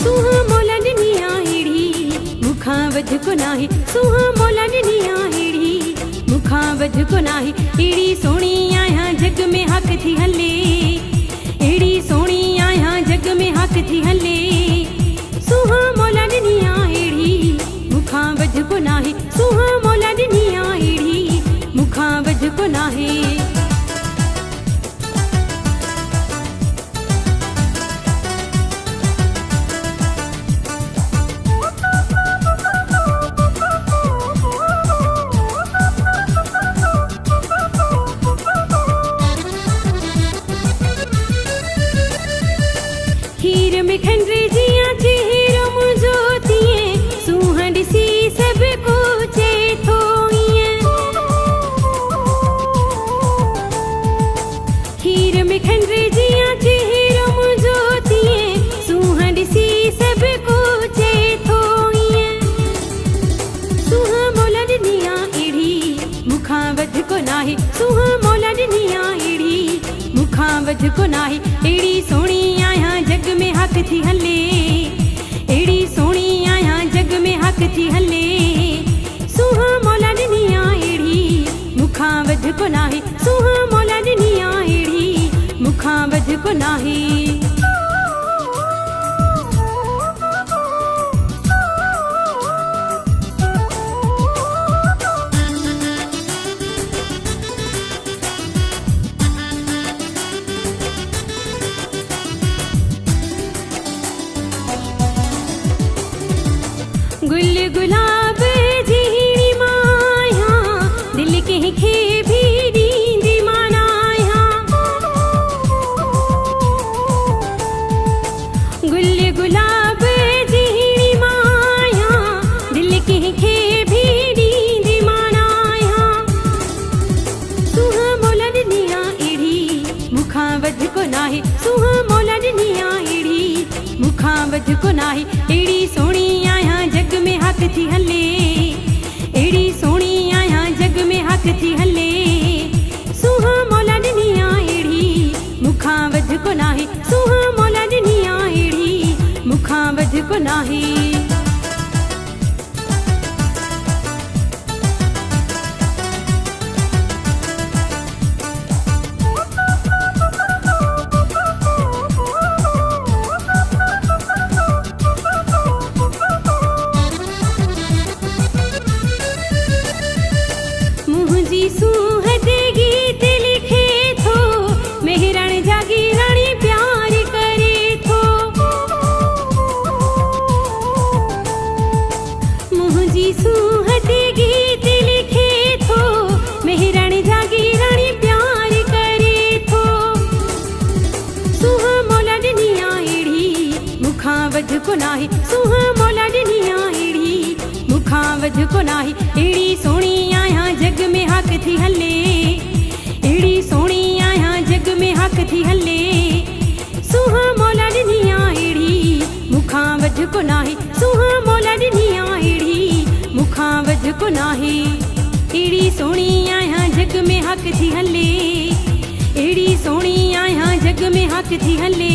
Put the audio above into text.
सुहा मौला ॾिनी आहिड़ी मूंखां वध को नाहे सुहा मौला ॾिनी आहिड़ी मूंखां वध को नाहे अहिड़ी सोणी आहियां जग में हक़ थी हले अहिड़ी सोणी आहियां जग में हक़ थी हले सुहा मौला ॾिनी आहिड़ी मूंखां वध को नाहे सुहा मौला ॾिनी आहिड़ी मूंखां वध को नाहे खीर में खंडरे जिया चेहरो मुझो तिए सुहा ॾिसी सब को चे थो खीर में खंडरे जिया चेहरो मुझो तिए सुहा ॾिसी सब को चे थो सुहा मौला ॾिनी अहिड़ी मूंखां वध को नाहे सुहा मौला ॾिनी अहिड़ी मूंखां वध को नाहे अहिड़ी सोणी आहियां जग में हक़ थी हले अहिड़ी सोणी आहियां जग में हक़ थी हले सुहा मौला ॾिनी अहिड़ी मूंखां वध को नाहे सुहा मौला ॾिनी अहिड़ी मूंखां वध को नाहे गुल गुलाब जीड़ी माया दिल कंहिंखे भी ॾींदी मानाया गुल गुलाब जीड़ी माया दिल कंहिंखे भी ॾींदी मानाया सुहा मौला ॾिनी अहिड़ी मूंखां वध को नाहे सुहा मौला ॾिनी अहिड़ी मूंखां वध को नाहे अहिड़ी सोणी आहियां जग में हक़ थी हले अहिड़ी सोणी आहियां जग में हक़ थी हले सुहा मौला ॾिनी अहिड़ी मूंखां वध को नाहे सुहा मौला ॾिनी अहिड़ी मूंखां वध को नाहे मुंहिंजी सूहत गीत लिखे थो मेहरण जागी राणी प्यार करे थो मुंहिंजी सूहत गीत लिखे थो मेहरण जागी राणी प्यार करे थो सुहा मौला ॾिनी अहिड़ी मूंखां वध को नाहे सुहा मौला ॾिनी अहिड़ी मूंखां वध को नाहे अहिड़ी सोणी आहियां जग में हक़ थी हले अहिड़ी सोणी आहियां जग में हक़ थी हले सुहा मौला ॾिनी अहिड़ी मूंखां वध को नाहे सुहा मौला ॾिनी अहिड़ी मूंखां वध को नाहे अहिड़ी सोणी आहियां जग में हक़ थी हले अहिड़ी सोणी आहियां जग में हक़ थी हले